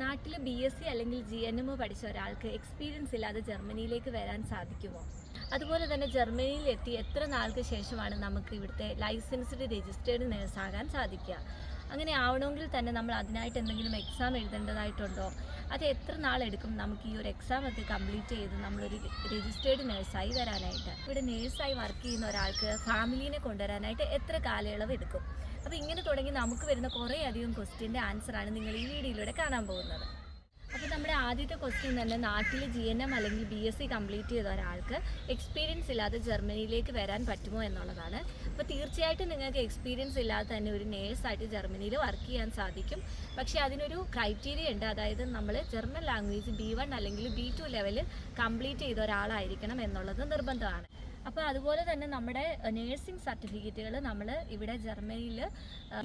നാട്ടിൽ BSc അല്ലെങ്കിൽ GNM പഠിച്ച ഒരാൾക്ക് എക്സ്പീരിയൻസ് ഇല്ലാതെ ജർമ്മനിയിലേക്ക് വരാൻ സാധിക്കുമോ? അതുപോലെ തന്നെ ജർമ്മനിയിൽ എത്തി എത്ര നാൾക്ക് ശേഷമാണ് നമുക്ക് ഇവിടുത്തെ ലൈസൻസ്ഡ് രജിസ്റ്റേർഡ് നേഴ്സാകാൻ സാധിക്കുക? അങ്ങനെ ആവണമെങ്കിൽ തന്നെ നമ്മൾ അതിനായിട്ട് എന്തെങ്കിലും എക്സാം എഴുതേണ്ടതായിട്ടുണ്ടോ? അത് എത്ര നാളെടുക്കും നമുക്ക് ഈ ഒരു എക്സാം ഒക്കെ കംപ്ലീറ്റ് ചെയ്ത് നമ്മളൊരു രജിസ്റ്റേർഡ് നേഴ്സായി വരാനായിട്ട്? ഇവിടെ നേഴ്സായി വർക്ക് ചെയ്യുന്ന ഒരാൾക്ക് ഫാമിലീനെ കൊണ്ടുവരാനായിട്ട് എത്ര കാലയളവ് എടുക്കും? അപ്പോൾ ഇങ്ങനെ തുടങ്ങി നമുക്ക് വരുന്ന കുറേ അധികം ക്വസ്റ്റ്യൻ്റെ ആൻസറാണ് നിങ്ങൾ ഈ വീഡിയോയിലൂടെ കാണാൻ പോകുന്നത്. അപ്പോൾ നമ്മുടെ ആദ്യത്തെ ക്വസ്റ്റ്യൻ തന്നെ, നാട്ടിൽ GNM അല്ലെങ്കിൽ BSc കംപ്ലീറ്റ് ചെയ്ത ഒരാൾക്ക് എക്സ്പീരിയൻസ് ഇല്ലാതെ ജർമ്മനിയിലേക്ക് വരാൻ പറ്റുമോ എന്നുള്ളതാണ്. അപ്പോൾ തീർച്ചയായിട്ടും നിങ്ങൾക്ക് എക്സ്പീരിയൻസ് ഇല്ലാതെ തന്നെ ഒരു നേഴ്സായിട്ട് ജർമ്മനിയിൽ വർക്ക് ചെയ്യാൻ സാധിക്കും. പക്ഷേ അതിനൊരു ക്രൈറ്റീരിയ ഉണ്ട്. അതായത് നമ്മൾ ജർമ്മൻ ലാംഗ്വേജ് B1 അല്ലെങ്കിൽ B2 ലെവലിൽ കംപ്ലീറ്റ് ചെയ്ത ഒരാളായിരിക്കണം എന്നുള്ളത് നിർബന്ധമാണ്. അപ്പോൾ അതുപോലെ തന്നെ നമ്മുടെ നേഴ്സിംഗ് സർട്ടിഫിക്കറ്റുകൾ നമ്മൾ ഇവിടെ ജർമ്മനിയിൽ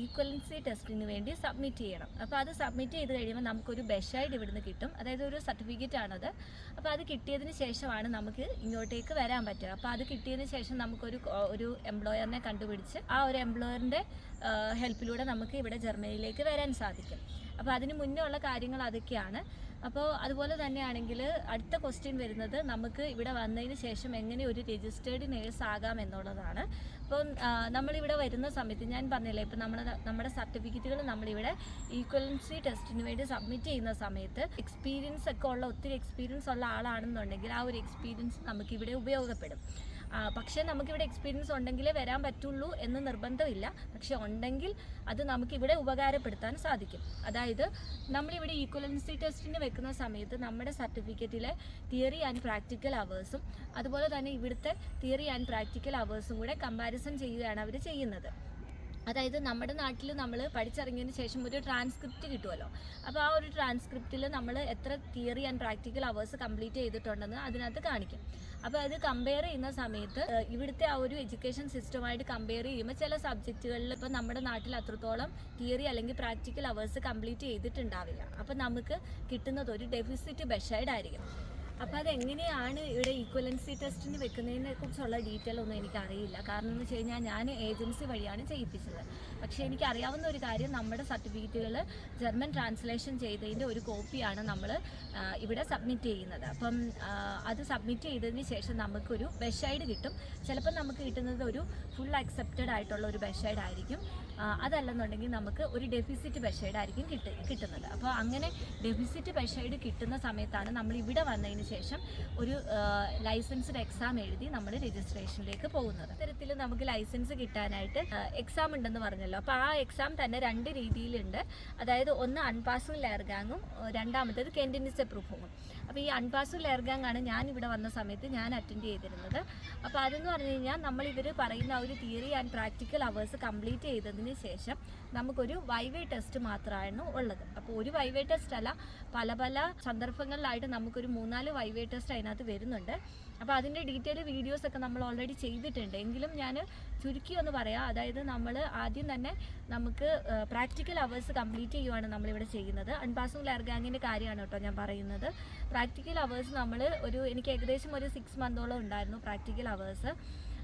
ഈക്വലൻസി ടെസ്റ്റിന് വേണ്ടി സബ്മിറ്റ് ചെയ്യണം. അപ്പോൾ അത് സബ്മിറ്റ് ചെയ്ത് കഴിയുമ്പോൾ നമുക്കൊരു ബെഷൈഡ് ഇവിടുന്ന് കിട്ടും. അതായത് ഒരു സർട്ടിഫിക്കറ്റ് ആണത്. അപ്പോൾ അത് കിട്ടിയതിന് ശേഷമാണ് നമുക്ക് ഇങ്ങോട്ടേക്ക് വരാൻ പറ്റുക. അപ്പോൾ അത് കിട്ടിയതിന് ശേഷം നമുക്കൊരു എംപ്ലോയറിനെ കണ്ടുപിടിച്ച് ആ ഒരു എംപ്ലോയറിൻ്റെ ഹെൽപ്പിലൂടെ നമുക്ക് ഇവിടെ ജർമ്മനിയിലേക്ക് വരാൻ സാധിക്കും. അപ്പോൾ അതിന് മുന്നേ ഉള്ള കാര്യങ്ങൾ അതൊക്കെയാണ്. അപ്പോൾ അതുപോലെ തന്നെയാണെങ്കിൽ അടുത്ത ക്വസ്റ്റ്യൻ വരുന്നത്, നമുക്ക് ഇവിടെ വന്നതിന് ശേഷം എങ്ങനെ ഒരു രജിസ്റ്റേർഡ് നേഴ്സ് ആകാം എന്നുള്ളതാണ്. അപ്പോൾ നമ്മളിവിടെ വരുന്ന സമയത്ത് ഞാൻ പറഞ്ഞില്ലേ, ഇപ്പോൾ നമ്മുടെ സർട്ടിഫിക്കറ്റുകൾ നമ്മളിവിടെ ഈക്വലൻസി ടെസ്റ്റിന് വേണ്ടി സബ്മിറ്റ് ചെയ്യുന്ന സമയത്ത് എക്സ്പീരിയൻസ് ഒക്കെ ഉള്ള ഒത്തിരി എക്സ്പീരിയൻസ് ഉള്ള ആളാണെന്നുണ്ടെങ്കിൽ ആ ഒരു എക്സ്പീരിയൻസ് നമുക്കിവിടെ ഉപയോഗപ്പെടും. പക്ഷേ നമുക്കിവിടെ എക്സ്പീരിയൻസ് ഉണ്ടെങ്കിലേ വരാൻ പറ്റുള്ളൂ എന്ന് നിർബന്ധമില്ല. പക്ഷെ ഉണ്ടെങ്കിൽ അത് നമുക്കിവിടെ ഉപകാരപ്പെടുത്താൻ സാധിക്കും. അതായത് നമ്മളിവിടെ ഈക്വലൻസി ടെസ്റ്റിന് വെക്കുന്ന സമയത്ത് നമ്മുടെ സർട്ടിഫിക്കറ്റിലെ തിയറി ആൻഡ് പ്രാക്ടിക്കൽ അവേഴ്സും അതുപോലെ തന്നെ ഇവിടുത്തെ തിയറി ആൻഡ് പ്രാക്ടിക്കൽ അവേഴ്സും കൂടെ കമ്പാരിസൺ ചെയ്യുകയാണ് അവർ ചെയ്യുന്നത്. അതായത് നമ്മുടെ നാട്ടിൽ നമ്മൾ പഠിച്ചിറങ്ങിയതിന് ശേഷം ഒരു ട്രാൻസ്ക്രിപ്റ്റ് കിട്ടുമല്ലോ. അപ്പോൾ ആ ഒരു ട്രാൻസ്ക്രിപ്റ്റിൽ നമ്മൾ എത്ര theory and practical hours complete ചെയ്തിട്ടുണ്ടെന്ന് അതിനകത്ത് കാണിക്കും. അപ്പോൾ അത് കമ്പയർ ചെയ്യുന്ന സമയത്ത് ഇവിടുത്തെ ആ ഒരു എഡ്യൂക്കേഷൻ സിസ്റ്റമായിട്ട് കമ്പയർ ചെയ്യുമ്പോൾ ചില സബ്ജക്റ്റുകളിൽ ഇപ്പോൾ നമ്മുടെ നാട്ടിൽ അത്രത്തോളം തിയറി അല്ലെങ്കിൽ പ്രാക്ടിക്കൽ അവേഴ്സ് കംപ്ലീറ്റ് ചെയ്തിട്ടുണ്ടാവില്ല. അപ്പോൾ നമുക്ക് കിട്ടുന്നത് ഒരു ഡെഫിസിറ്റ് ബെഷൈഡ് ആയിരിക്കും. അപ്പോൾ അതെങ്ങനെയാണ് ഇവിടെ ഈക്വലൻസി ടെസ്റ്റിന് വെക്കുന്നതിനെ കുറിച്ചുള്ള ഡീറ്റെയിൽ ഒന്നും എനിക്കറിയില്ല. കാരണം എന്ന് വെച്ച് കഴിഞ്ഞാൽ ഞാൻ ഏജൻസി വഴിയാണ് ചെയ്യിപ്പിച്ചത്. പക്ഷേ എനിക്കറിയാവുന്ന ഒരു കാര്യം, നമ്മുടെ സർട്ടിഫിക്കറ്റുകൾ ജർമ്മൻ ട്രാൻസ്ലേഷൻ ചെയ്തതിൻ്റെ ഒരു കോപ്പിയാണ് നമ്മൾ ഇവിടെ സബ്മിറ്റ് ചെയ്യുന്നത്. അപ്പം അത് സബ്മിറ്റ് ചെയ്തതിന് ശേഷം നമുക്കൊരു ബെഷൈഡ് കിട്ടും. ചിലപ്പോൾ നമുക്ക് കിട്ടുന്നത് ഒരു ഫുൾ അക്സെപ്റ്റഡ് ആയിട്ടുള്ള ഒരു ബെഷൈഡ് ആയിരിക്കും. അതല്ലെന്നുണ്ടെങ്കിൽ നമുക്ക് ഒരു ഡെഫിസിറ്റ് ബെഷൈഡ് ആയിരിക്കും കിട്ടുന്നത്. അപ്പോൾ അങ്ങനെ ഡെഫിസിറ്റ് ബെഷൈഡ് കിട്ടുന്ന സമയത്താണ് നമ്മൾ ഇവിടെ വന്നതിന് ശേഷം ഒരു ലൈസൻസ്ഡ് എക്സാം എഴുതി നമ്മൾ രജിസ്ട്രേഷനിലേക്ക് പോകുന്നത്. ഇത്തരത്തിൽ നമുക്ക് ലൈസൻസ് കിട്ടാനായിട്ട് എക്സാം ഉണ്ടെന്ന് പറഞ്ഞല്ലോ. അപ്പോൾ ആ എക്സാം തന്നെ രണ്ട് രീതിയിലുണ്ട്. അതായത് ഒന്ന് അൺപാസിംഗ് ലെയർഗാങ്ങും രണ്ടാമത്തേത് കെൻഡിനിസെ പ്രൂഫും. അപ്പോൾ ഈ അൺപാസിംഗ് ലെയർഗാങ് ആണ് ഞാൻ ഇവിടെ വന്ന സമയത്ത് ഞാൻ അറ്റൻഡ് ചെയ്തിരുന്നത്. അപ്പോൾ അതെന്ന് പറഞ്ഞു കഴിഞ്ഞാൽ നമ്മളിവർ പറയുന്ന ഒരു theory and practical hours complete ചെയ്തതിന് ശേഷം നമുക്കൊരു വൈവേ ടെസ്റ്റ് മാത്രമാണ് ഉള്ളത്. അപ്പോൾ ഒരു വൈവേ ടെസ്റ്റ് അല്ല, പല സന്ദർഭങ്ങളിലായിട്ട് നമുക്കൊരു 3-4 വൈവേ ടെസ്റ്റ് അതിനകത്ത് വരുന്നുണ്ട്. അപ്പോൾ അതിൻ്റെ ഡീറ്റെയിൽ വീഡിയോസൊക്കെ നമ്മൾ ഓൾറെഡി ചെയ്തിട്ടുണ്ട്. എങ്കിലും ഞാൻ ചുരുക്കി ഒന്ന് പറയാം. അതായത് നമ്മൾ ആദ്യം തന്നെ നമുക്ക് പ്രാക്ടിക്കൽ അവേഴ്സ് കംപ്ലീറ്റ് ചെയ്യുവാണ് നമ്മളിവിടെ ചെയ്യുന്നത്. അൺപാസിംഗ് ലെയർഗാങ്ങിൻ്റെ കാര്യമാണ് കേട്ടോ ഞാൻ പറയുന്നത്. പ്രാക്ടിക്കൽ അവേഴ്സ് എനിക്ക് ഏകദേശം ഒരു 6 മന്തോളം ഉണ്ടായിരുന്നു പ്രാക്ടിക്കൽ അവേഴ്സ്.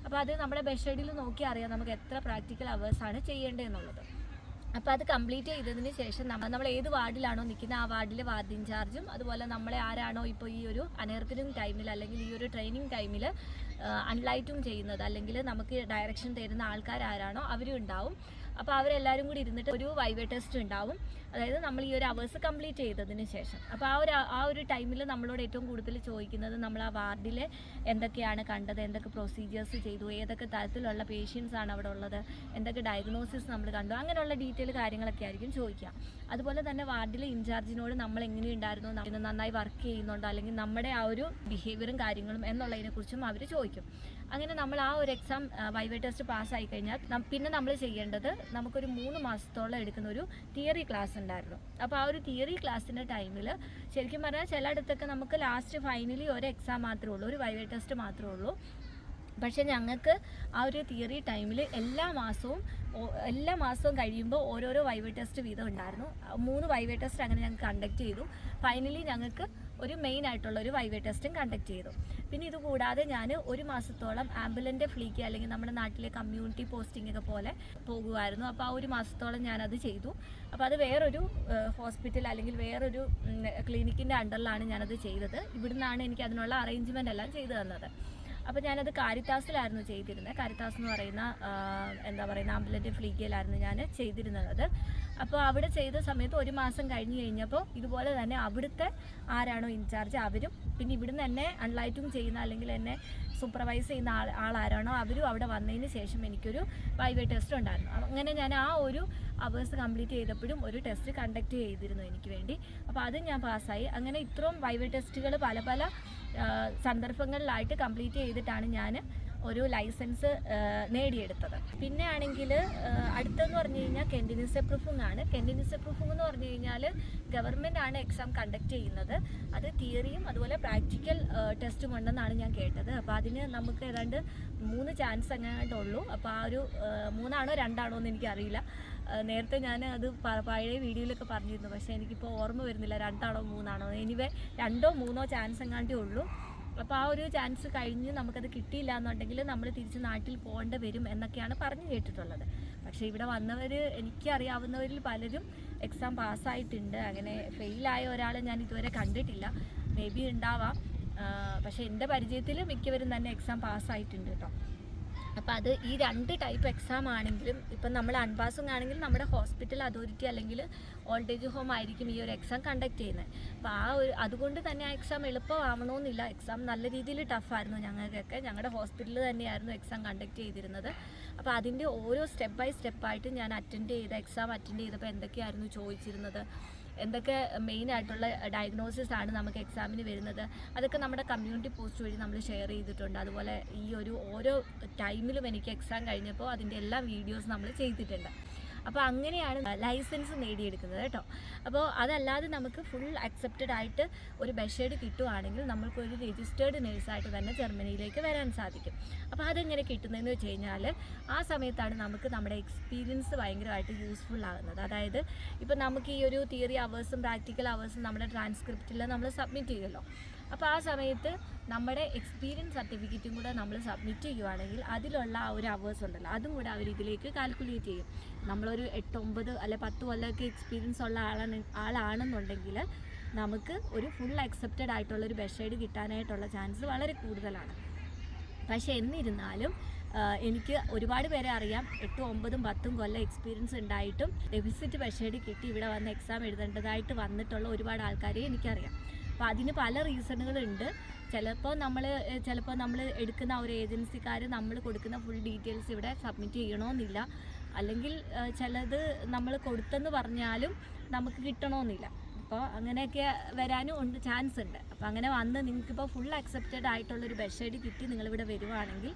അപ്പോൾ അത് നമ്മുടെ ബെഷൈഡിൽ നോക്കി അറിയാം നമുക്ക് എത്ര പ്രാക്ടിക്കൽ അവേഴ്സാണ് ചെയ്യേണ്ടതെന്നുള്ളത്. അപ്പോൾ അത് കംപ്ലീറ്റ് ചെയ്തതിന് ശേഷം നമ്മൾ ഏത് വാർഡിലാണോ നിൽക്കുന്നത് ആ വാർഡിലെ വാർഡ് ഇൻചാർജും അതുപോലെ നമ്മളെ ആരാണോ ഇപ്പോൾ ഈ ഒരു അനേർക്കലിംഗ് ടൈമിൽ അല്ലെങ്കിൽ ഈ ഒരു ട്രെയിനിങ് ടൈമിൽ അൺലൈറ്റും ചെയ്യുന്നത് അല്ലെങ്കിൽ നമുക്ക് ഡയറക്ഷൻ തരുന്ന ആൾക്കാർ ആരാണോ അവരും ഉണ്ടാവും. അപ്പോൾ അവരെല്ലാവരും കൂടി ഇരുന്നിട്ട് ഒരു വൈവേ ടെസ്റ്റ് ഉണ്ടാവും. അതായത് നമ്മൾ ഈ ഒരു അവേഴ്സ് കംപ്ലീറ്റ് ചെയ്തതിന് ശേഷം. അപ്പോൾ ആ ഒരു ടൈമിൽ നമ്മളോട് ഏറ്റവും കൂടുതൽ ചോദിക്കുന്നത് നമ്മൾ ആ വാർഡിൽ എന്തൊക്കെയാണ് കണ്ടത്, എന്തൊക്കെ പ്രൊസീജിയേഴ്സ് ചെയ്തു, ഏതൊക്കെ തരത്തിലുള്ള പേഷ്യൻസ് ആണ് അവിടെ ഉള്ളത്, എന്തൊക്കെ ഡയഗ്നോസിസ് നമ്മൾ കണ്ടു, അങ്ങനെയുള്ള ഡീറ്റെയിൽ കാര്യങ്ങളൊക്കെ ആയിരിക്കും ചോദിക്കുക. അതുപോലെ തന്നെ വാർഡിലെ ഇൻചാർജിനോട് നമ്മൾ എങ്ങനെയുണ്ടായിരുന്നു, നന്നായി വർക്ക് ചെയ്യുന്നുണ്ടോ, അല്ലെങ്കിൽ നമ്മുടെ ആ ഒരു ബിഹേവിയറും കാര്യങ്ങളും എന്നുള്ളതിനെക്കുറിച്ചും അവർ ചോദിക്കും. അങ്ങനെ നമ്മൾ ആ ഒരു എക്സാം വൈവേ ടെസ്റ്റ് പാസ്സായി കഴിഞ്ഞാൽ പിന്നെ നമ്മൾ ചെയ്യേണ്ടത്, നമുക്കൊരു 3 മാസത്തോളം എടുക്കുന്ന ഒരു തിയറി ക്ലാസ് ഉണ്ടായിരുന്നു. അപ്പോൾ ആ ഒരു തിയറി ക്ലാസ്സിൻ്റെ ടൈമിൽ ശരിക്കും പറഞ്ഞാൽ ചിലയിടത്തൊക്കെ നമുക്ക് ലാസ്റ്റ് ഫൈനലി ഒരു എക്സാം മാത്രമേ ഉള്ളൂ, ഒരു വൈവേ ടെസ്റ്റ് മാത്രമേ ഉള്ളൂ. പക്ഷേ ഞങ്ങൾക്ക് ആ ഒരു തിയറി ടൈമിൽ എല്ലാ മാസവും കഴിയുമ്പോൾ ഓരോരോ വൈവേ ടെസ്റ്റ് വീതം ഉണ്ടായിരുന്നു. 3 വൈവേ ടെസ്റ്റ് അങ്ങനെ ഞങ്ങൾക്ക് കണ്ടക്ട് ചെയ്തു. ഫൈനലി ഞങ്ങൾക്ക് ഒരു മെയിൻ ആയിട്ടുള്ള ഒരു വൈവേ ടെസ്റ്റും കണ്ടക്ട് ചെയ്തു. പിന്നെ ഇതുകൂടാതെ ഞാൻ 1 മാസത്തോളം ആംബുലൻ്റ് ഫ്ലീക്ക് അല്ലെങ്കിൽ നമ്മുടെ നാട്ടിലെ കമ്മ്യൂണിറ്റി പോസ്റ്റിംഗ് ഒക്കെ പോലെ പോകുമായിരുന്നു. അപ്പോൾ ആ 1 മാസത്തോളം ഞാനത് ചെയ്തു. അപ്പോൾ അത് വേറൊരു ഹോസ്പിറ്റൽ അല്ലെങ്കിൽ വേറൊരു ക്ലിനിക്കിൻ്റെ അണ്ടറിലാണ് ഞാനത് ചെയ്തത്. ഇവിടുന്നാണ് എനിക്ക് അതിനുള്ള അറേഞ്ച്മെൻ്റ് എല്ലാം ചെയ്തു തന്നത്. അപ്പോൾ ഞാനത് കാരിത്താസിലായിരുന്നു ചെയ്തിരുന്നത്. കാരിത്താസ് എന്ന് പറയുന്ന ആംബുലൻ്റ് ഫ്ലീക്കയിലായിരുന്നു ഞാൻ ചെയ്തിരുന്നത്. അപ്പോൾ അവിടെ ചെയ്ത സമയത്ത് 1 മാസം കഴിഞ്ഞപ്പോൾ ഇതുപോലെ തന്നെ അവിടുത്തെ ആരാണോ ഇൻചാർജ് അവരും പിന്നെ ഇവിടുന്ന് എന്നെ അൺലൈറ്റും ചെയ്യുന്ന അല്ലെങ്കിൽ എന്നെ സൂപ്പർവൈസ് ചെയ്യുന്ന ആളാരാണോ അവരും അവിടെ വന്നതിന് ശേഷം എനിക്കൊരു വൈവേ ടെസ്റ്റ് ഉണ്ടായിരുന്നു. അങ്ങനെ ഞാൻ ആ ഒരു അവേഴ്സ് കംപ്ലീറ്റ് ചെയ്തപ്പോഴും ഒരു ടെസ്റ്റ് കണ്ടക്ട് ചെയ്തിരുന്നു എനിക്ക് വേണ്ടി. അപ്പോൾ അത് ഞാൻ പാസ്സായി. അങ്ങനെ ഇത്രയും വൈവേ ടെസ്റ്റുകൾ പല സന്ദർഭങ്ങളിലായിട്ട് കംപ്ലീറ്റ് ചെയ്തിട്ടാണ് ഞാൻ ഒരു ലൈസൻസ് നേടിയെടുത്തത്. പിന്നെ ആണെങ്കിൽ അടുത്തെന്ന് പറഞ്ഞു കഴിഞ്ഞാൽ കണ്ടിന്യൂസ് പ്രൂഫിംഗ് ആണ്. കണ്ടിന്യൂസ് പ്രൂഫിംഗ് എന്ന് പറഞ്ഞു കഴിഞ്ഞാൽ ഗവൺമെൻറ് ആണ് എക്സാം കണ്ടക്ട് ചെയ്യുന്നത്. അത് തിയറിയും അതുപോലെ പ്രാക്ടിക്കൽ ടെസ്റ്റും ഉണ്ടെന്നാണ് ഞാൻ കേട്ടത്. അപ്പോൾ അതിന് നമുക്ക് ഏതാണ്ട് 3 ചാൻസ് എങ്ങാണ്ടുള്ളൂ. അപ്പോൾ ആ ഒരു 3ആണോ 2ആണോ എന്ന് എനിക്കറിയില്ല. നേരത്തെ ഞാൻ അത് പഴയ വീഡിയോയിലൊക്കെ പറഞ്ഞിരുന്നു, പക്ഷേ എനിക്കിപ്പോൾ ഓർമ്മ വരുന്നില്ല 2ആണോ 3ആണോ. എനിവേ 2ഓ 3ഓ ചാൻസ് എങ്ങാണ്ടേ ഉള്ളൂ. അപ്പോൾ ആ ഒരു ചാൻസ് കഴിഞ്ഞ് നമുക്കത് കിട്ടിയില്ല എന്നുണ്ടെങ്കിൽ നമ്മൾ തിരിച്ച് നാട്ടിൽ പോകേണ്ടി വരും എന്നൊക്കെയാണ് പറഞ്ഞു കേട്ടിട്ടുള്ളത്. പക്ഷേ ഇവിടെ വന്നവർ എനിക്കറിയാവുന്നവരിൽ പലരും എക്സാം പാസ്സായിട്ടുണ്ട്. അങ്ങനെ ഫെയിലായ ഒരാളെ ഞാൻ ഇതുവരെ കണ്ടിട്ടില്ല. മേ ബി ഉണ്ടാവാം. പക്ഷേ എൻ്റെ പരിചയത്തിൽ മിക്കവരും തന്നെ എക്സാം പാസ്സായിട്ടുണ്ട് കേട്ടോ. അപ്പോൾ അത് ഈ 2 ടൈപ്പ് എക്സാം ആണെങ്കിലും ഇപ്പം നമ്മൾ അൺപാസിംഗ് ആണെങ്കിൽ നമ്മുടെ ഹോസ്പിറ്റൽ അതോറിറ്റി അല്ലെങ്കിൽ ഓൾഡ് ഏജ് ഹോം ആയിരിക്കും ഈ ഒരു എക്സാം കണ്ടക്ട് ചെയ്യുന്നത്. അപ്പോൾ അതുകൊണ്ട് തന്നെ ആ എക്സാം എളുപ്പമാവണമെന്നില്ല. എക്സാം നല്ല രീതിയിൽ ടഫായിരുന്നു ഞങ്ങൾക്കൊക്കെ. ഞങ്ങളുടെ ഹോസ്പിറ്റലിൽ തന്നെയായിരുന്നു എക്സാം കണ്ടക്ട് ചെയ്തിരുന്നത്. അപ്പോൾ അതിൻ്റെ ഓരോ സ്റ്റെപ്പ് ബൈ സ്റ്റെപ്പായിട്ട് ഞാൻ എക്സാം അറ്റൻഡ് ചെയ്തപ്പോൾ എന്തൊക്കെയായിരുന്നു ചോദിച്ചിരുന്നത്, എന്തൊക്കെ മെയിൻ ആയിട്ടുള്ള ഡയഗ്നോസിസ് ആണ് നമുക്ക് എക്സാമിന് വരുന്നത്, അതൊക്കെ നമ്മുടെ കമ്മ്യൂണിറ്റി പോസ്റ്റ് വഴി നമ്മൾ ഷെയർ ചെയ്തിട്ടുണ്ട്. അതുപോലെ ഈ ഓരോ ടൈമിലും എനിക്ക് എക്സാം കഴിഞ്ഞപ്പോൾ അതിൻ്റെ എല്ലാ വീഡിയോസ് നമ്മൾ ചെയ്തിട്ടുണ്ട്. അപ്പോൾ അങ്ങനെയാണ് ലൈസൻസ് നേടിയെടുക്കുന്നത് കേട്ടോ. അപ്പോൾ അതല്ലാതെ നമുക്ക് ഫുൾ അക്സെപ്റ്റഡ് ആയിട്ട് ഒരു ബഷേഡ് കിട്ടുവാണെങ്കിൽ നമ്മൾക്കൊരു രജിസ്റ്റേർഡ് നേഴ്സായിട്ട് തന്നെ ജർമ്മനിയിലേക്ക് വരാൻ സാധിക്കും. അപ്പോൾ അതെങ്ങനെ കിട്ടുന്നതെന്ന് വെച്ച് കഴിഞ്ഞാൽ ആ സമയത്താണ് നമുക്ക് നമ്മുടെ എക്സ്പീരിയൻസ് ഭയങ്കരമായിട്ട് യൂസ്ഫുൾ ആകുന്നത്. അതായത് ഇപ്പോൾ നമുക്ക് ഈ ഒരു തിയറി അവേഴ്സും പ്രാക്ടിക്കൽ അവേഴ്സും നമ്മുടെ ട്രാൻസ്ക്രിപ്റ്റിൽ നമ്മൾ സബ്മിറ്റ് ചെയ്യുമല്ലോ. അപ്പോൾ ആ സമയത്ത് നമ്മുടെ എക്സ്പീരിയൻസ് സർട്ടിഫിക്കറ്റും കൂടെ നമ്മൾ സബ്മിറ്റ് ചെയ്യുവാണെങ്കിൽ അതിലുള്ള ആ ഒരു അവേഴ്സ് ഉണ്ടല്ലോ അതും കൂടെ അവർ ഇതിലേക്ക് കാൽക്കുലേറ്റ് ചെയ്യും. നമ്മളൊരു 8, 9 അല്ലെ 10 കൊല്ലമൊക്കെ എക്സ്പീരിയൻസ് ഉള്ള ആളാണെന്നുണ്ടെങ്കിൽ നമുക്ക് ഒരു ഫുൾ അക്സെപ്റ്റഡ് ആയിട്ടുള്ളൊരു ബഷേഡ് കിട്ടാനായിട്ടുള്ള ചാൻസ് വളരെ കൂടുതലാണ്. പക്ഷേ എന്നിരുന്നാലും എനിക്ക് ഒരുപാട് പേരെ അറിയാം 8, 9, 10 കൊല്ലം എക്സ്പീരിയൻസ് ഉണ്ടായിട്ടും ഡെഫിസിറ്റ് ബഷേഡ് കിട്ടി ഇവിടെ വന്ന് എക്സാം എഴുതേണ്ടതായിട്ട് വന്നിട്ടുള്ള ഒരുപാട് ആൾക്കാരെ എനിക്കറിയാം. അപ്പോൾ അതിന് പല റീസണുകളുണ്ട്. ചിലപ്പോൾ നമ്മൾ എടുക്കുന്ന ഒരു ഏജൻസിക്കാർ നമ്മൾ കൊടുക്കുന്ന ഫുൾ ഡീറ്റെയിൽസ് ഇവിടെ സബ്മിറ്റ് ചെയ്യണമെന്നില്ല. അല്ലെങ്കിൽ ചിലത് നമ്മൾ കൊടുത്തെന്ന് പറഞ്ഞാലും നമുക്ക് കിട്ടണമെന്നില്ല. അപ്പോൾ അങ്ങനെയൊക്കെ വരാനും ചാൻസ് ഉണ്ട്. അപ്പോൾ അങ്ങനെ വന്ന് നിങ്ങൾക്കിപ്പോൾ ഫുൾ അക്സെപ്റ്റഡ് ആയിട്ടുള്ളൊരു ബഷേഡ് കിട്ടി നിങ്ങളിവിടെ വരുവാണെങ്കിൽ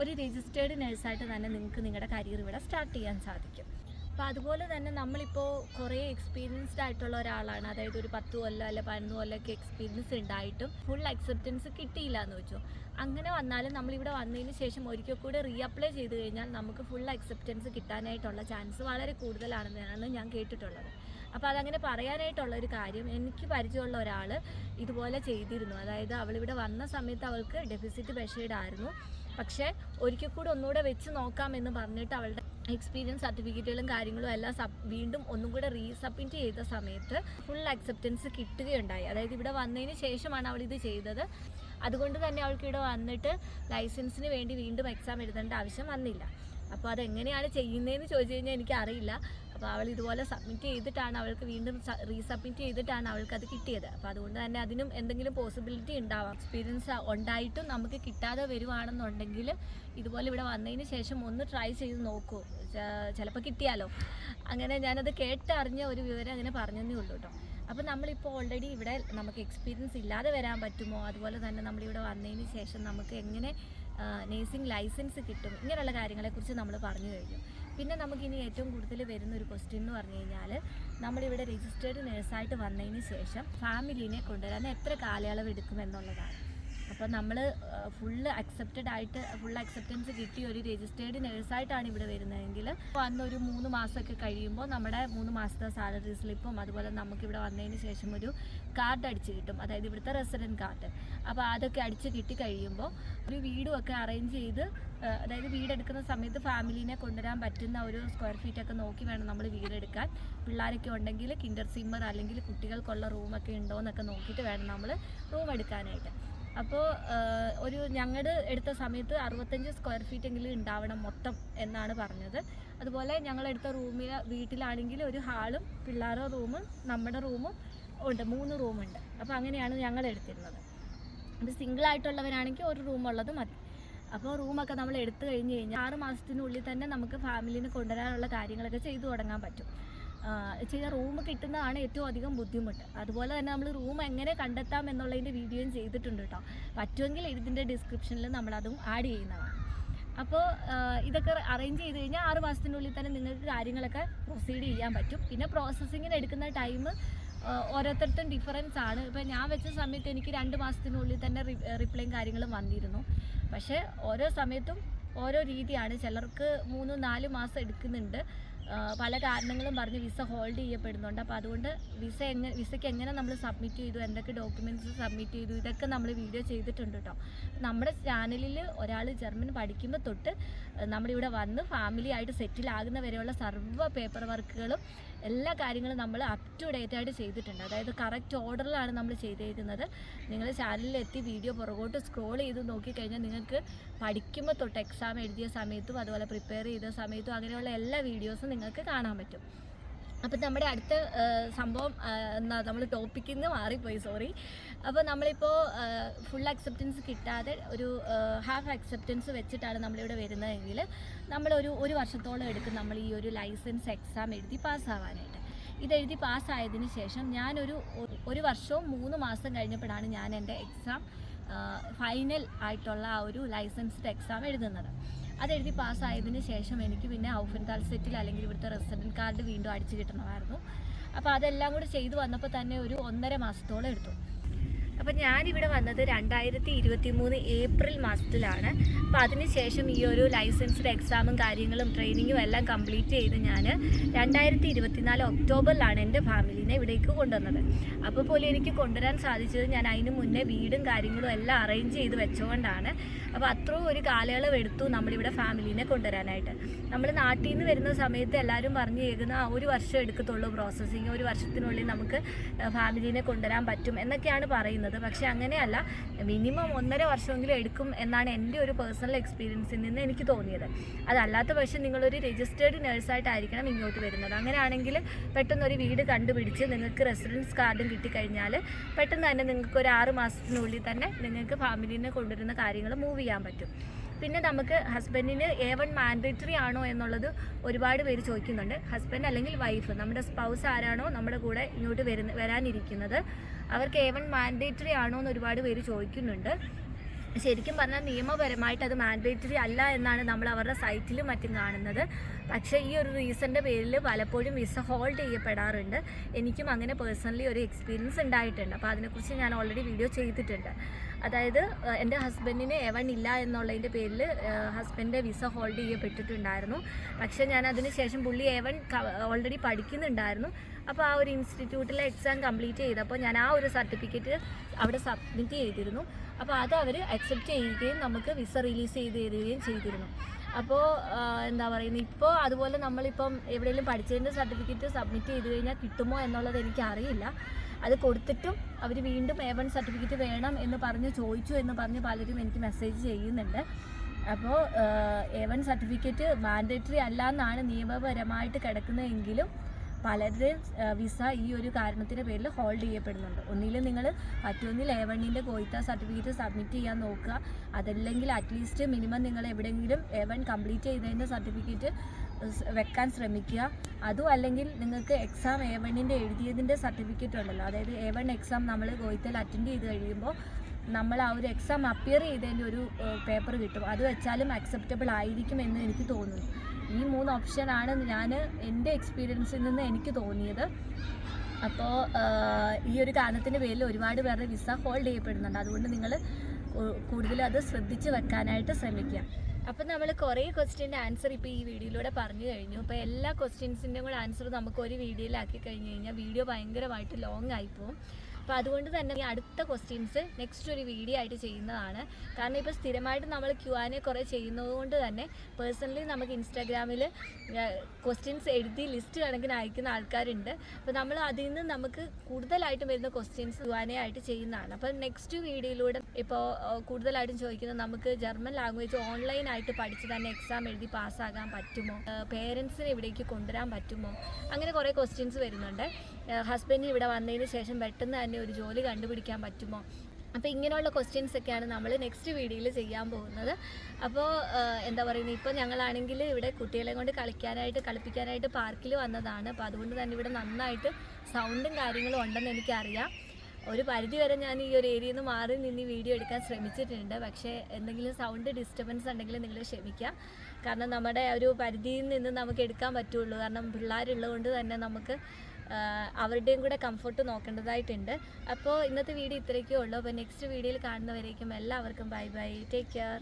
ഒരു രജിസ്റ്റേർഡ് നേഴ്സായിട്ട് തന്നെ നിങ്ങൾക്ക് നിങ്ങളുടെ കരിയർ ഇവിടെ സ്റ്റാർട്ട് ചെയ്യാൻ സാധിക്കും. അപ്പോൾ അതുപോലെ തന്നെ നമ്മളിപ്പോൾ കുറേ എക്സ്പീരിയൻസ്ഡ് ആയിട്ടുള്ള ഒരാളാണ്, അതായത് ഒരു 10 കൊല്ലം അല്ലെ 11 കൊല്ലമൊക്കെ എക്സ്പീരിയൻസ് ഉണ്ടായിട്ടും ഫുൾ അക്സെപ്റ്റൻസ് കിട്ടിയില്ല എന്ന് വെച്ചോ. അങ്ങനെ വന്നാലും നമ്മളിവിടെ വന്നതിന് ശേഷം ഒരിക്കൽ കൂടെ റീഅപ്ലൈ ചെയ്ത് കഴിഞ്ഞാൽ നമുക്ക് ഫുൾ അക്സെപ്റ്റൻസ് കിട്ടാനായിട്ടുള്ള ചാൻസ് വളരെ കൂടുതലാണെന്നാണ് ഞാൻ കേട്ടിട്ടുള്ളത്. അപ്പോൾ അതങ്ങനെ പറയാനായിട്ടുള്ളൊരു കാര്യം, എനിക്ക് പരിചയമുള്ള ഒരാൾ ഇതുപോലെ ചെയ്തിരുന്നു. അതായത് അവളിവിടെ വന്ന സമയത്ത് അവൾക്ക് ഡെഫിസിറ്റ് ബഷേഡ് ആയിരുന്നു. പക്ഷേ ഒരിക്കൽ കൂടെ ഒന്നുകൂടെ വെച്ച് നോക്കാമെന്ന് പറഞ്ഞിട്ട് അവളുടെ എക്സ്പീരിയൻസ് സർട്ടിഫിക്കറ്റുകളും കാര്യങ്ങളും എല്ലാം വീണ്ടും ഒന്നും കൂടെ റീസബ്മിറ്റ് ചെയ്ത സമയത്ത് ഫുൾ അക്സെപ്റ്റൻസ് കിട്ടുകയുണ്ടായി. അതായത് ഇവിടെ വന്നതിന് ശേഷമാണ് അവളിത് ചെയ്തത്. അതുകൊണ്ട് തന്നെ അവൾക്ക് ഇവിടെ വന്നിട്ട് ലൈസൻസിന് വേണ്ടി വീണ്ടും എക്സാം എഴുതേണ്ട ആവശ്യം വന്നില്ല. അപ്പോൾ അതെങ്ങനെയാണ് ചെയ്യുന്നതെന്ന് ചോദിച്ചു കഴിഞ്ഞാൽ എനിക്കറിയില്ല. അപ്പോൾ അവൾ ഇതുപോലെ സബ്മിറ്റ് ചെയ്തിട്ടാണ് അവൾക്ക് വീണ്ടും റീസബ്മിറ്റ് ചെയ്തിട്ടാണ് അവൾക്കത് കിട്ടിയത്. അപ്പോൾ അതുകൊണ്ട് തന്നെ അതിനും എന്തെങ്കിലും പോസിബിലിറ്റി ഉണ്ടാവാം. എക്സ്പീരിയൻസ് ഉണ്ടായിട്ടും നമുക്ക് കിട്ടാതെ വരുവാണെന്നുണ്ടെങ്കിൽ ഇതുപോലെ ഇവിടെ വന്നതിന് ശേഷം ഒന്ന് ട്രൈ ചെയ്ത് നോക്കൂ, ചിലപ്പോൾ കിട്ടിയാലോ. അങ്ങനെ ഞാനത് കേട്ടറിഞ്ഞ ഒരു വിവരം അങ്ങനെ പറഞ്ഞതേ ഉള്ളൂ കേട്ടോ. അപ്പോൾ നമ്മളിപ്പോൾ ഓൾറെഡി ഇവിടെ നമുക്ക് എക്സ്പീരിയൻസ് ഇല്ലാതെ വരാൻ പറ്റുമോ, അതുപോലെ തന്നെ നമ്മളിവിടെ വന്നതിന് ശേഷം നമുക്ക് എങ്ങനെ നേഴ്സിംഗ് ലൈസൻസ് കിട്ടും, ഇങ്ങനെയുള്ള കാര്യങ്ങളെക്കുറിച്ച് നമ്മൾ പറഞ്ഞു കഴിഞ്ഞു. പിന്നെ നമുക്കിനി ഏറ്റവും കൂടുതൽ വരുന്നൊരു ക്വസ്റ്റ്യൻ എന്ന് പറഞ്ഞു കഴിഞ്ഞാൽ നമ്മളിവിടെ രജിസ്റ്റേർഡ് നേഴ്സായിട്ട് വന്നതിന് ശേഷം ഫാമിലീനെ കൊണ്ടുവരാൻ എത്ര കാലയളവ് എടുക്കുമെന്നുള്ളതാണ്. അപ്പോൾ നമ്മൾ ഫുൾ അക്സെപ്റ്റൻസ് കിട്ടി ഒരു രജിസ്റ്റേർഡ് നേഴ്സായിട്ടാണ് ഇവിടെ വരുന്നതെങ്കിൽ വന്നൊരു 3 മാസമൊക്കെ കഴിയുമ്പോൾ നമ്മുടെ 3 മാസത്തെ സാലറി സ്ലിപ്പും അതുപോലെ നമുക്കിവിടെ വന്നതിന് ശേഷം ഒരു കാർഡ് അടിച്ച് കിട്ടും, അതായത് ഇവിടുത്തെ റെസിഡൻറ്റ് കാർഡ്. അപ്പോൾ അതൊക്കെ അടിച്ച് കിട്ടി കഴിയുമ്പോൾ ഒരു വീടും ഒക്കെ അറേഞ്ച് ചെയ്ത്, അതായത് വീടെടുക്കുന്ന സമയത്ത് ഫാമിലീനെ കൊണ്ടുവരാൻ പറ്റുന്ന ഒരു സ്ക്വയർ ഫീറ്റൊക്കെ നോക്കി വേണം നമ്മൾ വീടെടുക്കാൻ. പിള്ളേരൊക്കെ ഉണ്ടെങ്കിൽ കിൻഡർ സിമ്മർ അല്ലെങ്കിൽ കുട്ടികൾക്കുള്ള റൂമൊക്കെ ഉണ്ടോ എന്നൊക്കെ നോക്കിയിട്ട് വേണം നമ്മൾ റൂം എടുക്കാനായിട്ട്. അപ്പോൾ ഞങ്ങൾ എടുത്ത സമയത്ത് 65 സ്ക്വയർ ഫീറ്റെങ്കിലും ഉണ്ടാവണം മൊത്തം എന്നാണ് പറഞ്ഞത്. അതുപോലെ ഞങ്ങളെടുത്ത വീട്ടിലാണെങ്കിൽ ഒരു ഹാളും പിള്ളേരുടെ റൂമും നമ്മുടെ റൂമും ഉണ്ട്, 3 റൂമുണ്ട്. അപ്പോൾ അങ്ങനെയാണ് ഞങ്ങൾ എടുത്തിരുന്നത്. അത് സിംഗിളായിട്ടുള്ളവരാണെങ്കിൽ ഒരു റൂമുള്ളത് മതി. അപ്പോൾ റൂമൊക്കെ നമ്മൾ എടുത്തു കഴിഞ്ഞ് കഴിഞ്ഞാൽ 6 മാസത്തിനുള്ളിൽ തന്നെ നമുക്ക് ഫാമിലിനെ കൊണ്ടുവരാനുള്ള കാര്യങ്ങളൊക്കെ ചെയ്തു തുടങ്ങാൻ പറ്റും. റൂം കിട്ടുന്നതാണ് ഏറ്റവും അധികം ബുദ്ധിമുട്ട്. അതുപോലെ തന്നെ നമ്മൾ റൂം എങ്ങനെ കണ്ടെത്താം എന്നുള്ളതിൻ്റെ വീഡിയോയും ചെയ്തിട്ടുണ്ട് കേട്ടോ. പറ്റുമെങ്കിൽ ഇതിൻ്റെ ഡിസ്ക്രിപ്ഷനിൽ നമ്മളതും ആഡ് ചെയ്യുന്നതാണ്. അപ്പോൾ ഇതൊക്കെ അറേഞ്ച് ചെയ്ത് കഴിഞ്ഞാൽ 6 മാസത്തിനുള്ളിൽ തന്നെ നിങ്ങൾക്ക് കാര്യങ്ങളൊക്കെ പ്രൊസീഡ് ചെയ്യാൻ പറ്റും. പിന്നെ പ്രോസസ്സിങ്ങിന് എടുക്കുന്ന ടൈം ഓരോരുത്തർക്കും ഡിഫറൻസ് ആണ്. ഇപ്പോൾ ഞാൻ വെച്ച സമയത്ത് എനിക്ക് 2 മാസത്തിനുള്ളിൽ തന്നെ റിപ്ലൈയും കാര്യങ്ങളും വന്നിരുന്നു. പക്ഷേ ഓരോ സമയത്തും ഓരോ രീതിയാണ്. ചിലർക്ക് 3-4 മാസം എടുക്കുന്നുണ്ട്. പല കാരണങ്ങളും പറഞ്ഞ് വിസ ഹോൾഡ് ചെയ്യപ്പെടുന്നുണ്ട്. അപ്പോൾ അതുകൊണ്ട് വിസയ്ക്ക് എങ്ങനെ നമ്മൾ സബ്മിറ്റ് ചെയ്തു, എന്തൊക്കെ ഡോക്യുമെൻറ്റ്സ് സബ്മിറ്റ് ചെയ്തു, ഇതൊക്കെ നമ്മൾ വീഡിയോ ചെയ്തിട്ടുണ്ട് കേട്ടോ. നമ്മുടെ ചാനലിൽ ഒരാൾ ജർമ്മൻ പഠിക്കുമ്പോൾ തൊട്ട് നമ്മളിവിടെ വന്ന് ഫാമിലി ആയിട്ട് സെറ്റിൽ ആകുന്ന വരെയുള്ള സർവ്വ പേപ്പർ വർക്കുകളും എല്ലാ കാര്യങ്ങളും നമ്മൾ അപ് ടു ഡേറ്റ് ആയിട്ട് ചെയ്തിട്ടുണ്ട്. അതായത് കറക്റ്റ് ഓർഡറിലാണ് നമ്മൾ ചെയ്തേക്കുന്നത്. നിങ്ങൾ ചാനലിലെത്തി വീഡിയോ പുറകോട്ട് സ്ക്രോൾ ചെയ്ത് നോക്കിക്കഴിഞ്ഞാൽ നിങ്ങൾക്ക് പഠിക്കുമ്പോൾ തൊട്ട് എക്സാം എഴുതിയ സമയത്തും അതുപോലെ പ്രിപ്പയർ ചെയ്ത സമയത്തും അങ്ങനെയുള്ള എല്ലാ വീഡിയോസും നിങ്ങൾക്ക് കാണാൻ പറ്റും. അപ്പം നമ്മുടെ അടുത്ത സംഭവം നമ്മൾ ടോപ്പിക്കിൽ നിന്ന് മാറിപ്പോയി, സോറി. അപ്പോൾ നമ്മളിപ്പോൾ ഫുൾ അക്സെപ്റ്റൻസ് കിട്ടാതെ ഒരു ഹാഫ് അക്സെപ്റ്റൻസ് വെച്ചിട്ടാണ് നമ്മളിവിടെ വരുന്നതെങ്കിൽ ഒരു വർഷത്തോളം എടുക്കും നമ്മൾ ഈ ഒരു ലൈസൻസ് എക്സാം എഴുതി പാസ്സാവാനായിട്ട്. ഇതെഴുതി പാസ്സായതിന് ശേഷം ഒരു വർഷവും 3 മാസം കഴിഞ്ഞപ്പോഴാണ് ഞാൻ എൻ്റെ എക്സാം ഫൈനൽ ആയിട്ടുള്ള ആ ഒരു ലൈസൻസ്ഡ് എക്സാം എഴുതുന്നത്. അതെഴുതി പാസ്സായതിന് ശേഷം എനിക്ക് പിന്നെ ഔഫൻതാൽസെറ്റിൽ അല്ലെങ്കിൽ ഇവിടുത്തെ റെസിഡൻറ്റ് കാർഡ് വീണ്ടും അടിച്ചു കിട്ടണമായിരുന്നു. അപ്പോൾ അതെല്ലാം കൂടി ചെയ്തു വന്നപ്പോൾ തന്നെ ഒരു 1.5 മാസത്തോളം എടുത്തു. അപ്പോൾ ഞാനിവിടെ വന്നത് 2023 ഏപ്രിൽ മാസത്തിലാണ്. അപ്പോൾ അതിനുശേഷം ഈ ഒരു ലൈസൻസ്ഡ് എക്സാമും കാര്യങ്ങളും ട്രെയിനിങ്ങും എല്ലാം കംപ്ലീറ്റ് ചെയ്ത് ഞാൻ 2024 ഒക്ടോബറിലാണ് എൻ്റെ ഫാമിലിനെ ഇവിടേക്ക് കൊണ്ടുവന്നത്. അപ്പോൾ പോലും എനിക്ക് കൊണ്ടുവരാൻ സാധിച്ചത് ഞാൻ അതിന് മുന്നേ വീടും കാര്യങ്ങളും എല്ലാം അറേഞ്ച് ചെയ്ത് വെച്ചുകൊണ്ടാണ്. അപ്പോൾ അത്രയും ഒരു കാലയളവ് എടുത്തു നമ്മളിവിടെ ഫാമിലിനെ കൊണ്ടുവരാനായിട്ട്. നമ്മൾ നാട്ടിൽ നിന്ന് വരുന്ന സമയത്ത് എല്ലാവരും പറഞ്ഞു കേൾക്കുന്ന 1 വർഷം എടുക്കത്തുള്ളൂ പ്രോസസ്സിങ്, 1 വർഷത്തിനുള്ളിൽ നമുക്ക് ഫാമിലിനെ കൊണ്ടുവരാൻ പറ്റും എന്നൊക്കെയാണ് പറയുന്നത്. പക്ഷേ അങ്ങനെയല്ല, മിനിമം 1.5 വർഷമെങ്കിലും എടുക്കും എന്നാണ് എൻ്റെ ഒരു പേഴ്സണൽ എക്സ്പീരിയൻസിൽ നിന്ന് എനിക്ക് തോന്നിയത്. അതല്ലാത്ത പക്ഷേ നിങ്ങളൊരു രജിസ്റ്റേർഡ് നേഴ്സായിട്ടായിരിക്കണം ഇങ്ങോട്ട് വരുന്നത്. അങ്ങനെയാണെങ്കിൽ പെട്ടെന്നൊരു വീട് കണ്ടുപിടിച്ച് നിങ്ങൾക്ക് റെസിഡൻസ് കാർഡും കിട്ടിക്കഴിഞ്ഞാൽ പെട്ടെന്ന് തന്നെ നിങ്ങൾക്ക് ഒരു 6 മാസത്തിനുള്ളിൽ തന്നെ നിങ്ങൾക്ക് ഫാമിലിനെ കൊണ്ടുവരുന്ന കാര്യങ്ങൾ മൂവ് ചെയ്യാൻ പറ്റും. പിന്നെ നമുക്ക് ഹസ്ബൻഡിന് A1 മാൻഡേറ്ററി ആണോ എന്നുള്ളത് ഒരുപാട് പേര് ചോദിക്കുന്നുണ്ട്. ഹസ്ബൻഡ് അല്ലെങ്കിൽ വൈഫ്, നമ്മുടെ സ്പൗസ് ആരാണോ നമ്മുടെ കൂടെ ഇങ്ങോട്ട് വരാനിരിക്കുന്നത്, അവർക്ക് A1 മാൻഡേറ്ററി ആണോ എന്ന് ഒരുപാട് പേര് ചോദിക്കുന്നുണ്ട്. ശരിക്കും പറഞ്ഞാൽ നിയമപരമായിട്ട് അത് മാൻഡേറ്ററി അല്ല എന്നാണ് നമ്മൾ അവരുടെ സൈറ്റിലും മറ്റും കാണുന്നത്. പക്ഷേ ഈ ഒരു റീസണിൻ്റെ പേരിൽ പലപ്പോഴും വിസ ഹോൾഡ് ചെയ്യപ്പെടാറുണ്ട്. എനിക്കും അങ്ങനെ പേഴ്സണലി ഒരു എക്സ്പീരിയൻസ് ഉണ്ടായിട്ടുണ്ട്. അപ്പോൾ അതിനെക്കുറിച്ച് ഞാൻ ഓൾറെഡി വീഡിയോ ചെയ്തിട്ടുണ്ട്. അതായത് എൻ്റെ ഹസ്ബൻഡിന് A1 ഇല്ല എന്നുള്ളതിൻ്റെ പേരിൽ ഹസ്ബൻഡിൻ്റെ വിസ ഹോൾഡ് ചെയ്യപ്പെട്ടിട്ടുണ്ടായിരുന്നു. പക്ഷേ ഞാൻ അതിന് ശേഷം പുള്ളി A1 ഓൾറെഡി പഠിക്കുന്നുണ്ടായിരുന്നു. അപ്പോൾ ആ ഒരു ഇൻസ്റ്റിറ്റ്യൂട്ടിലെ എക്സാം കംപ്ലീറ്റ് ചെയ്തപ്പോൾ ഞാൻ ആ ഒരു സർട്ടിഫിക്കറ്റ് അവിടെ സബ്മിറ്റ് ചെയ്തിരുന്നു. അപ്പോൾ അത് അവർ അക്സെപ്റ്റ് ചെയ്യുകയും നമുക്ക് വിസ റിലീസ് ചെയ്ത് തരികയും ചെയ്തിരുന്നു. അപ്പോൾ എന്താ പറയുന്നത്, ഇപ്പോൾ അതുപോലെ നമ്മളിപ്പം എവിടെയെങ്കിലും പഠിച്ചതിൻ്റെ സർട്ടിഫിക്കറ്റ് സബ്മിറ്റ് ചെയ്ത് കഴിഞ്ഞാൽ കിട്ടുമോ എന്നുള്ളത് എനിക്കറിയില്ല. അത് കൊടുത്തിട്ടും അവർ വീണ്ടും A1 സർട്ടിഫിക്കറ്റ് വേണം എന്ന് ചോദിച്ചു എന്ന് പറഞ്ഞ് പലരും എനിക്ക് മെസ്സേജ് ചെയ്യുന്നുണ്ട്. അപ്പോൾ A1 സർട്ടിഫിക്കറ്റ് മാൻഡേറ്ററി അല്ല എന്നാണ് നിയമപരമായിട്ട് കിടക്കുന്നതെങ്കിലും പലരുടെയും വിസ ഈ ഒരു കാരണത്തിൻ്റെ പേരിൽ ഹോൾഡ് ചെയ്യപ്പെടുന്നുണ്ട്. ഒന്നിൽ നിങ്ങൾ പറ്റുമെങ്കിൽ A1ൻ്റെ കോയിത്ത സർട്ടിഫിക്കറ്റ് സബ്മിറ്റ് ചെയ്യാൻ നോക്കുക. അതല്ലെങ്കിൽ അറ്റ്ലീസ്റ്റ് മിനിമം നിങ്ങൾ എവിടെയെങ്കിലും A1 കംപ്ലീറ്റ് ചെയ്തതിൻ്റെ സർട്ടിഫിക്കറ്റ് വെക്കാൻ ശ്രമിക്കുക. അതും അല്ലെങ്കിൽ നിങ്ങൾക്ക് എക്സാം A1ൻ്റെ എഴുതിയതിൻ്റെ സർട്ടിഫിക്കറ്റ് ഉണ്ടല്ലോ, അതായത് A1 എക്സാം നമ്മൾ കോയിത്തയിൽ അറ്റൻഡ് ചെയ്ത് കഴിയുമ്പോൾ നമ്മൾ ആ ഒരു എക്സാം അപ്പിയർ ചെയ്തതിൻ്റെ ഒരു പേപ്പർ കിട്ടും. അത് വെച്ചാലും അക്സെപ്റ്റബിൾ ആയിരിക്കുമെന്ന് എനിക്ക് തോന്നുന്നു. ഈ 3 ഓപ്ഷനാണ് ഞാൻ എൻ്റെ എക്സ്പീരിയൻസിൽ നിന്ന് എനിക്ക് തോന്നിയത്. അപ്പോൾ ഈ ഒരു കാരണത്തിൻ്റെ പേരിൽ ഒരുപാട് പേരുടെ വിസ ഹോൾഡ് ചെയ്യപ്പെടുന്നുണ്ട്. അതുകൊണ്ട് നിങ്ങൾ കൂടുതലും അത് ശ്രദ്ധിച്ച് വെക്കാനായിട്ട് ശ്രമിക്കുക. അപ്പം നമ്മൾ കുറേ ക്വസ്റ്റ്യൻ്റെ ആൻസർ ഇപ്പോൾ ഈ വീഡിയോയിലൂടെ പറഞ്ഞു കഴിഞ്ഞു. അപ്പോൾ എല്ലാ ക്വസ്റ്റ്യൻസിൻ്റെയും കൂടെ ആൻസർ നമുക്ക് ഒരു വീഡിയോയിലാക്കി കഴിഞ്ഞ് കഴിഞ്ഞാൽ വീഡിയോ ഭയങ്കരമായിട്ട് ലോങ് ആയിപ്പോവും. അപ്പോൾ അതുകൊണ്ട് തന്നെ ഈ അടുത്ത ക്വസ്റ്റ്യൻസ് നെക്സ്റ്റ് ഒരു വീഡിയോ ആയിട്ട് ചെയ്യുന്നതാണ്. കാരണം ഇപ്പോൾ സ്ഥിരമായിട്ട് നമ്മൾ Q&A കുറേ ചെയ്യുന്നത് കൊണ്ട് തന്നെ പേഴ്സണലി നമുക്ക് ഇൻസ്റ്റാഗ്രാമിൽ ക്വസ്റ്റ്യൻസ് എഴുതി ലിസ്റ്റ് കണക്കിന് അയക്കുന്ന ആൾക്കാരുണ്ട്. അപ്പോൾ നമ്മൾ അതിൽ നിന്ന് നമുക്ക് കൂടുതലായിട്ടും വരുന്ന ക്വസ്റ്റ്യൻസ് Q&A ആയിട്ട് ചെയ്യുന്നതാണ്. അപ്പോൾ നെക്സ്റ്റ് വീഡിയോയിലൂടെ ഇപ്പോൾ കൂടുതലായിട്ടും ചോദിക്കുന്നത് നമുക്ക് ജർമ്മൻ ലാംഗ്വേജ് ഓൺലൈനായിട്ട് പഠിച്ച് തന്നെ എക്സാം എഴുതി പാസ്സാകാൻ പറ്റുമോ, പേരൻസിനെ ഇവിടേക്ക് കൊണ്ടുവരാൻ പറ്റുമോ, അങ്ങനെ കുറേ ക്വസ്റ്റ്യൻസ് വരുന്നുണ്ട്. ഹസ്ബൻഡ് ഇവിടെ വന്നതിന് ശേഷം പെട്ടെന്ന് തന്നെ ഒരു ജോലി കണ്ടുപിടിക്കാൻ പറ്റുമോ, അപ്പോൾ ഇങ്ങനെയുള്ള ക്വസ്റ്റ്യൻസ് ഒക്കെയാണ് നമ്മൾ നെക്സ്റ്റ് വീഡിയോയിൽ ചെയ്യാൻ പോകുന്നത്. അപ്പോൾ എന്താ പറയുന്നത്, ഇപ്പോൾ ഞങ്ങളാണെങ്കിൽ ഇവിടെ കുട്ടികളെ കൊണ്ട് കളിപ്പിക്കാനായിട്ട് പാർക്കിൽ വന്നതാണ്. അപ്പോൾ അതുകൊണ്ട് തന്നെ ഇവിടെ നന്നായിട്ട് സൗണ്ടും കാര്യങ്ങളും ഉണ്ടെന്ന് എനിക്കറിയാം. ഒരു പരിധി വരെ ഞാൻ ഈ ഒരു ഏരിയയിൽ നിന്ന് മാറി നിന്ന് വീഡിയോ എടുക്കാൻ ശ്രമിച്ചിട്ടുണ്ട്. പക്ഷേ എന്തെങ്കിലും സൗണ്ട് ഡിസ്റ്റർബൻസ് ഉണ്ടെങ്കിൽ നിങ്ങൾ ക്ഷമിക്കുക. കാരണം നമ്മുടെ ഒരു പരിധിയിൽ നിന്ന് നമുക്ക് എടുക്കാൻ പറ്റുള്ളൂ. കാരണം പിള്ളേരുള്ളത് തന്നെ നമുക്ക് അവരുടെയും കൂടെ കംഫർട്ട് നോക്കേണ്ടതായിട്ടുണ്ട്. അപ്പോൾ ഇന്നത്തെ വീഡിയോ ഇത്രയൊക്കെ ഉള്ളൂ. അപ്പോൾ നെക്സ്റ്റ് വീഡിയോയിൽ കാണുന്നവരേക്കും എല്ലാവർക്കും ബൈ ബൈ, ടേക്ക് കെയർ.